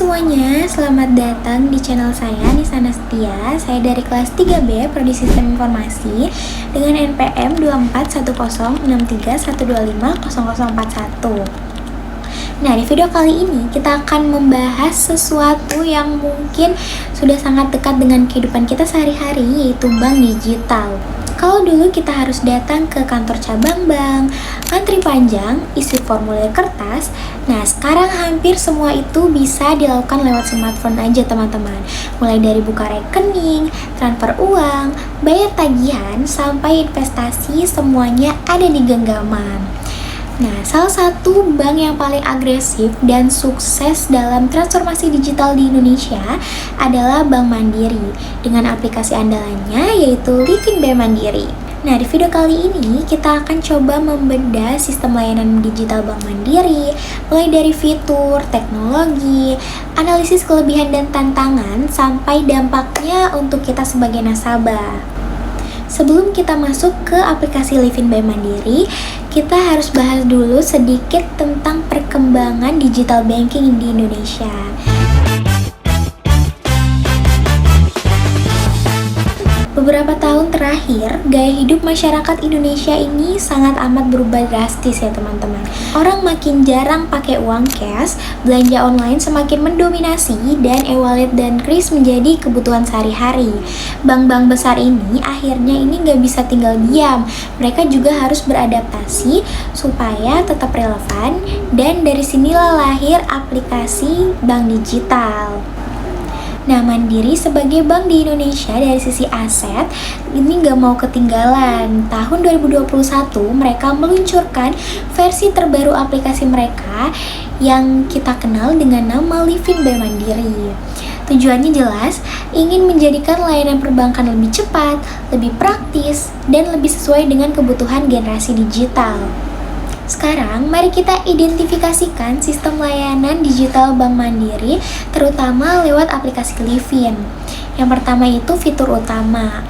semuanya, selamat datang di channel saya, Nisa Nastia. Saya dari kelas 3B, Prodi Sistem Informasi dengan NPM 2410631250041. Nah, di video kali ini kita akan membahas sesuatu yang mungkin sudah sangat dekat dengan kehidupan kita sehari-hari, yaitu bank digital. Kalau dulu kita harus datang ke kantor cabang bank, antri panjang, isi formulir kertas. Nah, sekarang hampir semua itu bisa dilakukan lewat smartphone aja, teman-teman. Mulai dari buka rekening, transfer uang, bayar tagihan, sampai investasi, semuanya ada di genggaman. Nah, salah satu bank yang paling agresif dan sukses dalam transformasi digital di Indonesia adalah Bank Mandiri dengan aplikasi andalannya yaitu Livin by Mandiri. Nah, di video kali ini kita akan coba membedah sistem layanan digital Bank Mandiri, mulai dari fitur, teknologi, analisis kelebihan dan tantangan, sampai dampaknya untuk kita sebagai nasabah. Sebelum kita masuk ke aplikasi Livin by Mandiri, kita harus bahas dulu sedikit tentang perkembangan digital banking di Indonesia. Beberapa tahun terakhir, gaya hidup masyarakat Indonesia ini sangat amat berubah drastis ya teman-teman. Orang makin jarang pakai uang cash, belanja online semakin mendominasi, dan e-wallet dan kris menjadi kebutuhan sehari-hari. Bank-bank besar ini akhirnya ini nggak bisa tinggal diam. Mereka juga harus beradaptasi supaya tetap relevan, dan dari sinilah lahir aplikasi bank digital. Nah, Mandiri sebagai bank di Indonesia dari sisi aset ini nggak mau ketinggalan. Tahun 2021 mereka meluncurkan versi terbaru aplikasi mereka yang kita kenal dengan nama Livin by Mandiri. Tujuannya jelas, ingin menjadikan layanan perbankan lebih cepat, lebih praktis, dan lebih sesuai dengan kebutuhan generasi digital. Sekarang, mari kita identifikasikan sistem layanan digital Bank Mandiri, terutama lewat aplikasi Livin. Yang pertama itu fitur utama.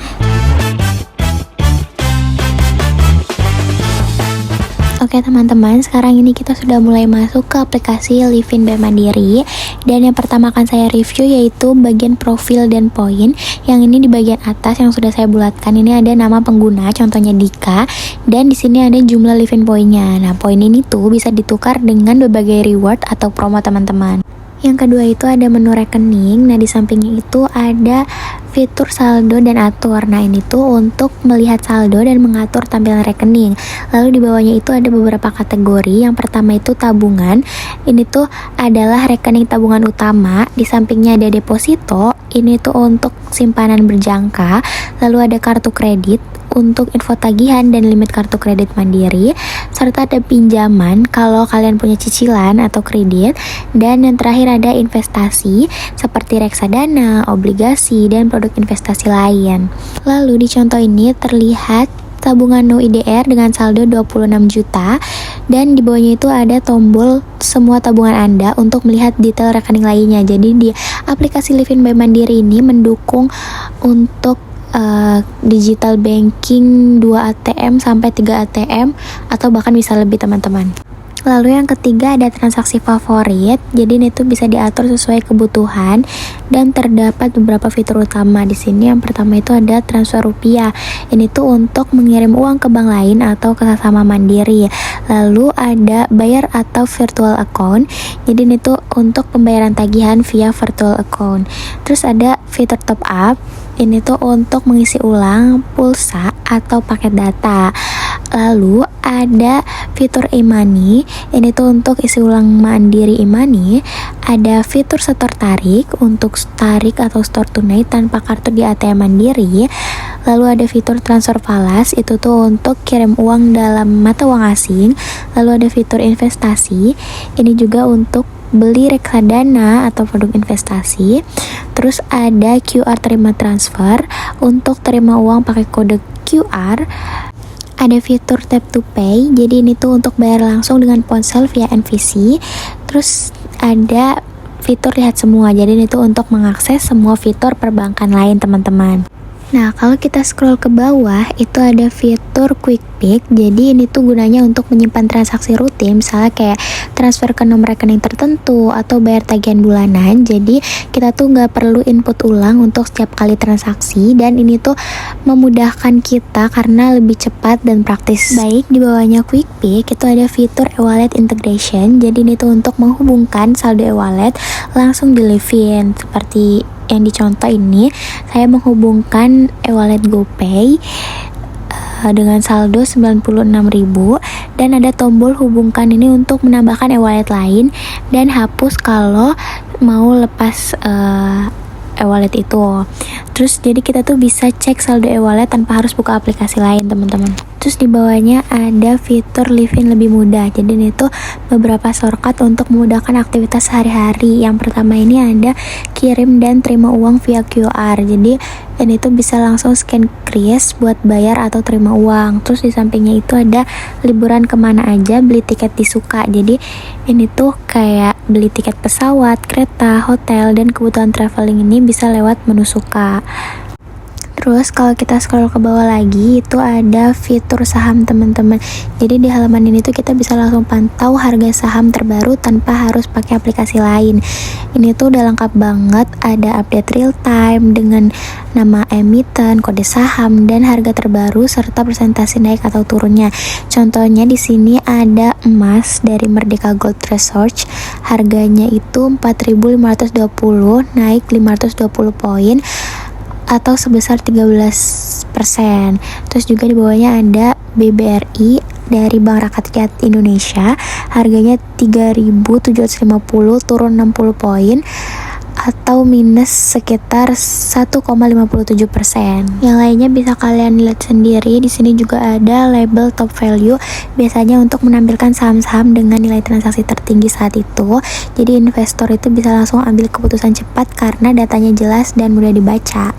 Oke teman-teman, sekarang ini kita sudah mulai masuk ke aplikasi Livin by Mandiri. Dan yang pertama akan saya review yaitu bagian profil dan poin. Yang ini di bagian atas yang sudah saya bulatkan, ini ada nama pengguna, contohnya Dika. Dan di sini ada jumlah Livin poinnya. Nah, poin ini tuh bisa ditukar dengan berbagai reward atau promo teman-teman. Yang kedua itu ada menu rekening. Nah, di sampingnya itu ada fitur saldo dan atur. Nah, ini tuh untuk melihat saldo dan mengatur tampilan rekening. Lalu di bawahnya itu ada beberapa kategori. Yang pertama itu tabungan. Ini tuh adalah rekening tabungan utama. Di sampingnya ada deposito. Ini tuh untuk simpanan berjangka. Lalu ada kartu kredit untuk info tagihan dan limit kartu kredit Mandiri, serta ada pinjaman kalau kalian punya cicilan atau kredit, dan yang terakhir ada investasi seperti reksadana, obligasi, dan produk investasi lain. Lalu di contoh ini terlihat tabungan no IDR dengan saldo 26 juta, dan di bawahnya itu ada tombol semua tabungan Anda untuk melihat detail rekening lainnya. Jadi di aplikasi Livin by Mandiri ini mendukung untuk digital banking 2 ATM sampai 3 ATM atau bahkan bisa lebih teman-teman. Lalu yang ketiga ada transaksi favorit. Jadi ini tuh bisa diatur sesuai kebutuhan dan terdapat beberapa fitur utama di sini. Yang pertama itu ada transfer rupiah. Ini tuh untuk mengirim uang ke bank lain atau ke sesama Mandiri. Lalu ada bayar atau virtual account. Jadi ini tuh untuk pembayaran tagihan via virtual account. Terus ada fitur top up. Ini tuh untuk mengisi ulang pulsa atau paket data. Lalu ada fitur e-money. Ini tuh untuk isi ulang Mandiri e-money. Ada fitur setor tarik untuk tarik atau store tunai tanpa kartu di ATM Mandiri. Lalu ada fitur transfer falas, itu tuh untuk kirim uang dalam mata uang asing. Lalu ada fitur investasi. Ini juga untuk beli reksadana atau produk investasi. Terus ada QR terima transfer untuk terima uang pakai kode QR. Ada fitur tap to pay, jadi ini tuh untuk bayar langsung dengan ponsel via NVC. Terus ada fitur lihat semua, jadi ini tuh untuk mengakses semua fitur perbankan lain teman-teman. Nah, kalau kita scroll ke bawah, itu ada fitur Quick Pick. Jadi ini tuh gunanya untuk menyimpan transaksi rutin, misalnya kayak transfer ke nomor rekening tertentu atau bayar tagihan bulanan. Jadi kita tuh nggak perlu input ulang untuk setiap kali transaksi, dan ini tuh memudahkan kita karena lebih cepat dan praktis. Baik, di bawahnya Quick Pick itu ada fitur e-wallet integration. Jadi ini tuh untuk menghubungkan saldo e-wallet langsung di Livin. Seperti yang dicontoh ini, saya menghubungkan e-wallet GoPay dengan saldo 96.000, dan ada tombol hubungkan ini untuk menambahkan e-wallet lain dan hapus kalau mau lepas e-wallet itu. Terus jadi kita tuh bisa cek saldo e-wallet tanpa harus buka aplikasi lain, teman-teman. Terus di bawahnya ada fitur Livin lebih mudah. Jadi ini tuh beberapa shortcut untuk memudahkan aktivitas sehari-hari. Yang pertama ini ada kirim dan terima uang via QR. Jadi ini tuh bisa langsung scan kris buat bayar atau terima uang. Terus di sampingnya itu ada liburan kemana aja, beli tiket di Suka. Jadi ini tuh kayak beli tiket pesawat, kereta, hotel, dan kebutuhan traveling ini bisa lewat menu Suka. Terus kalau kita scroll ke bawah lagi, itu ada fitur saham, teman-teman. Jadi di halaman ini tuh kita bisa langsung pantau harga saham terbaru tanpa harus pakai aplikasi lain. Ini tuh udah lengkap banget, ada update real time dengan nama emiten, kode saham, dan harga terbaru serta presentasi naik atau turunnya. Contohnya di sini ada emas dari Merdeka Gold Research, harganya itu 4.520, naik 520 poin atau sebesar 13%. Terus juga di bawahnya ada BBRI dari Bank Rakyat Indonesia, harganya 3.750, turun 60 poin atau minus sekitar 1,57%. Yang lainnya bisa kalian lihat sendiri. Di sini juga ada label top value, biasanya untuk menampilkan saham-saham dengan nilai transaksi tertinggi saat itu. Jadi investor itu bisa langsung ambil keputusan cepat karena datanya jelas dan mudah dibaca.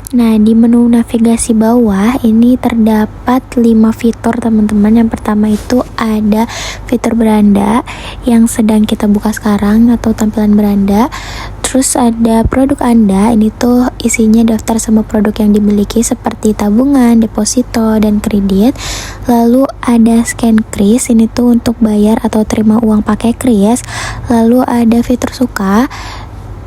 Nah, di menu navigasi bawah ini terdapat 5 fitur, teman-teman. Yang pertama itu ada fitur beranda yang sedang kita buka sekarang atau tampilan beranda. Terus ada produk Anda, ini tuh isinya daftar semua produk yang dimiliki seperti tabungan, deposito, dan kredit. Lalu ada scan kris, ini tuh untuk bayar atau terima uang pakai kris. Lalu ada fitur Suka,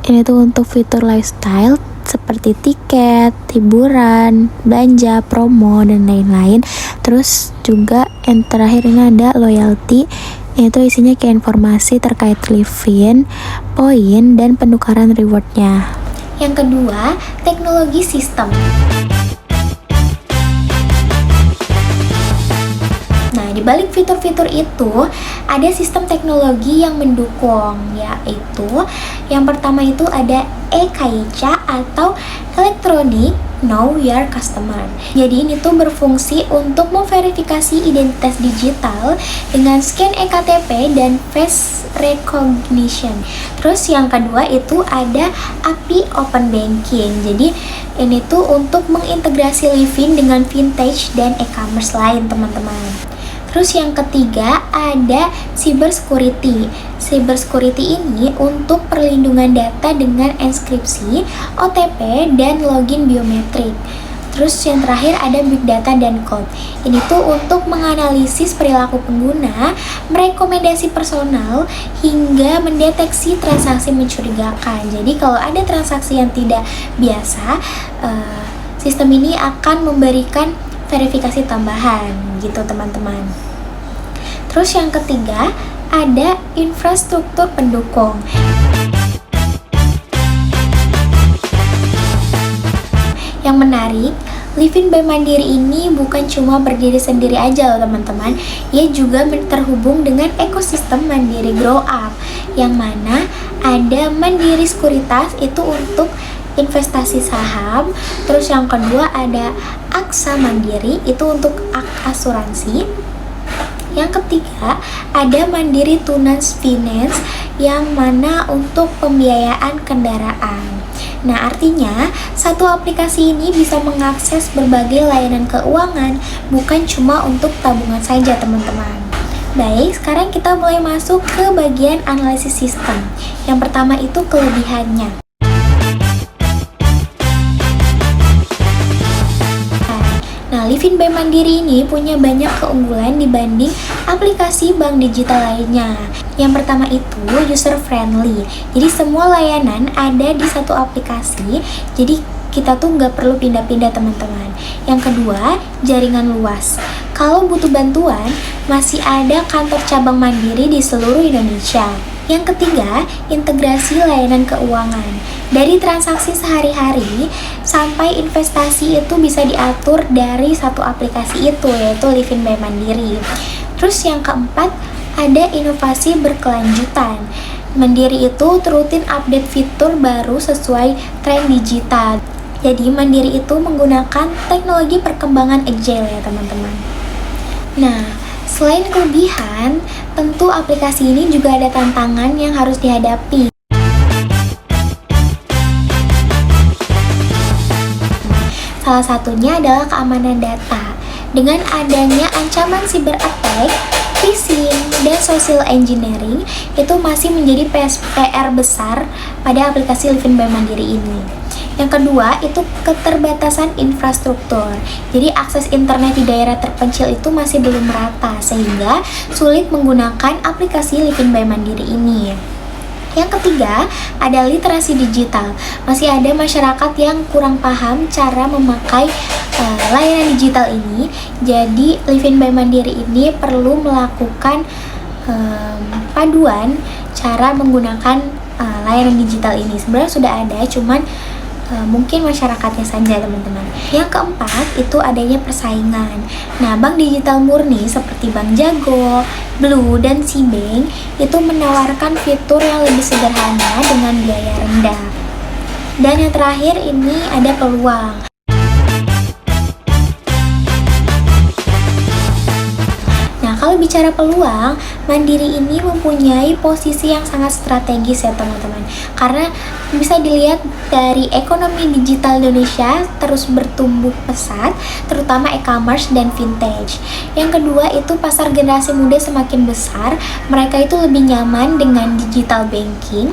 ini tuh untuk fitur lifestyle seperti tiket, hiburan, belanja, promo, dan lain-lain. Terus juga yang terakhir ini ada loyalty, yaitu isinya kayak informasi terkait Livin, poin, dan penukaran rewardnya. Yang kedua, teknologi sistem. Nah, di balik fitur-fitur itu ada sistem teknologi yang mendukung, yaitu yang pertama itu ada e-KYC atau Electronic Know Your Customer. Jadi ini tuh berfungsi untuk memverifikasi identitas digital dengan scan eKTP dan face recognition. Terus yang kedua itu ada API Open Banking. Jadi ini tuh untuk mengintegrasi Livin dengan vintage dan e-commerce lain, teman-teman. Terus yang ketiga ada cybersecurity. Cybersecurity ini untuk perlindungan data dengan enkripsi, OTP, dan login biometrik. Terus yang terakhir ada big data dan cloud. Ini tuh untuk menganalisis perilaku pengguna, merekomendasi personal, hingga mendeteksi transaksi mencurigakan. Jadi kalau ada transaksi yang tidak biasa, sistem ini akan memberikan verifikasi tambahan gitu, teman-teman. Terus yang ketiga ada infrastruktur pendukung. Yang menarik, Livin by Mandiri ini bukan cuma berdiri sendiri aja loh, teman-teman. Ia juga terhubung dengan ekosistem Mandiri Grow Up, yang mana ada Mandiri Sekuritas itu untuk investasi saham. Terus yang kedua ada Aksa Mandiri itu untuk asuransi. Yang ketiga ada Mandiri Tunas Finance yang mana untuk pembiayaan kendaraan. Nah, artinya satu aplikasi ini bisa mengakses berbagai layanan keuangan, bukan cuma untuk tabungan saja, teman-teman. Baik, sekarang kita mulai masuk ke bagian analisis sistem. Yang pertama itu kelebihannya. Livin by Mandiri ini punya banyak keunggulan dibanding aplikasi bank digital lainnya. Yang pertama itu user friendly. Jadi semua layanan ada di satu aplikasi. Jadi kita tuh nggak perlu pindah-pindah teman-teman. Yang kedua, jaringan luas. Kalau butuh bantuan, masih ada kantor cabang Mandiri di seluruh Indonesia. Yang ketiga, integrasi layanan keuangan. Dari transaksi sehari-hari sampai investasi itu bisa diatur dari satu aplikasi itu, yaitu Livin by Mandiri. Terus yang keempat, ada inovasi berkelanjutan. Mandiri itu rutin update fitur baru sesuai tren digital. Jadi Mandiri itu menggunakan teknologi perkembangan agile ya teman-teman. Nah, selain kelebihan, tentu aplikasi ini juga ada tantangan yang harus dihadapi. Salah satunya adalah keamanan data. Dengan adanya ancaman cyber attack, phishing, dan social engineering, itu masih menjadi PR besar pada aplikasi Livin by Mandiri ini. Yang kedua, itu keterbatasan infrastruktur. Jadi akses internet di daerah terpencil itu masih belum merata, sehingga sulit menggunakan aplikasi Livin by Mandiri ini. Yang ketiga, ada literasi digital. Masih ada masyarakat yang kurang paham cara memakai layanan digital ini. Jadi Livin by Mandiri ini perlu melakukan paduan cara menggunakan layanan digital ini. Sebenarnya sudah ada, cuman mungkin masyarakatnya saja teman-teman. Yang keempat itu adanya persaingan. Nah, bank digital murni seperti Bank Jago, Blue, dan Cbank itu menawarkan fitur yang lebih sederhana dengan biaya rendah. Dan yang terakhir ini ada peluang. Kalau bicara peluang, Mandiri ini mempunyai posisi yang sangat strategis ya teman-teman. Karena bisa dilihat dari ekonomi digital Indonesia terus bertumbuh pesat, terutama e-commerce dan vintage. Yang kedua itu pasar generasi muda semakin besar, mereka itu lebih nyaman dengan digital banking.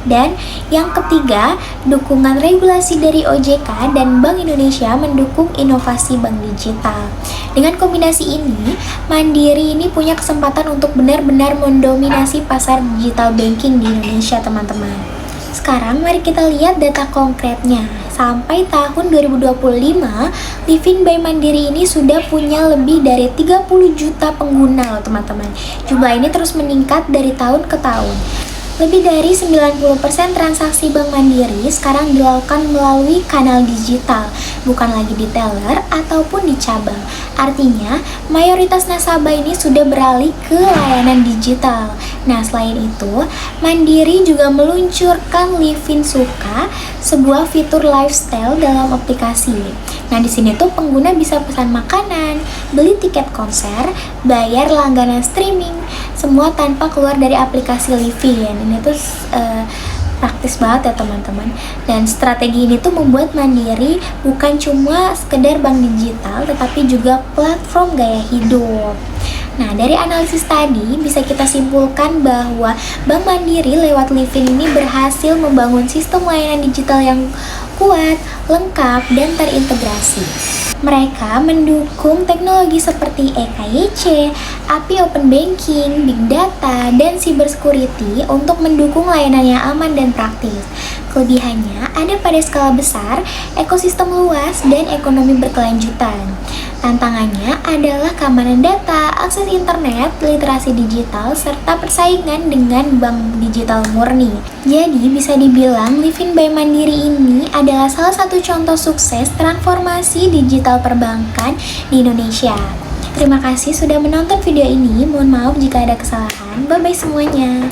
Dan yang ketiga, dukungan regulasi dari OJK dan Bank Indonesia mendukung inovasi bank digital. Dengan kombinasi ini, Mandiri ini punya kesempatan untuk benar-benar mendominasi pasar digital banking di Indonesia, teman-teman. Sekarang mari kita lihat data konkretnya. Sampai tahun 2025, Livin by Mandiri ini sudah punya lebih dari 30 juta pengguna loh, teman-teman. Jumlah ini terus meningkat dari tahun ke tahun. Lebih dari 90% transaksi Bank Mandiri sekarang dilakukan melalui kanal digital, bukan lagi di teller ataupun di cabang. Artinya, mayoritas nasabah ini sudah beralih ke layanan digital. Nah, selain itu, Mandiri juga meluncurkan Livin Suka, sebuah fitur lifestyle dalam aplikasi. Nah, di sini tuh pengguna bisa pesan makanan, beli tiket konser, bayar langganan streaming, semua tanpa keluar dari aplikasi Livin. Ini tuh praktis banget ya teman-teman. Dan strategi ini tuh membuat Mandiri bukan cuma sekedar bank digital, tetapi juga platform gaya hidup. Nah, dari analisis tadi bisa kita simpulkan bahwa Bank Mandiri lewat Livin ini berhasil membangun sistem layanan digital yang kuat, lengkap, dan terintegrasi. Mereka mendukung teknologi seperti EKYC, API Open Banking, Big Data, dan Cybersecurity untuk mendukung layanan yang aman dan praktis. Kelebihannya ada pada skala besar, ekosistem luas, dan ekonomi berkelanjutan. Tantangannya adalah keamanan data, akses internet, literasi digital, serta persaingan dengan bank digital murni. Jadi bisa dibilang Livin by Mandiri ini adalah salah satu contoh sukses transformasi digital perbankan di Indonesia. Terima kasih sudah menonton video ini. Mohon maaf jika ada kesalahan. Bye-bye semuanya.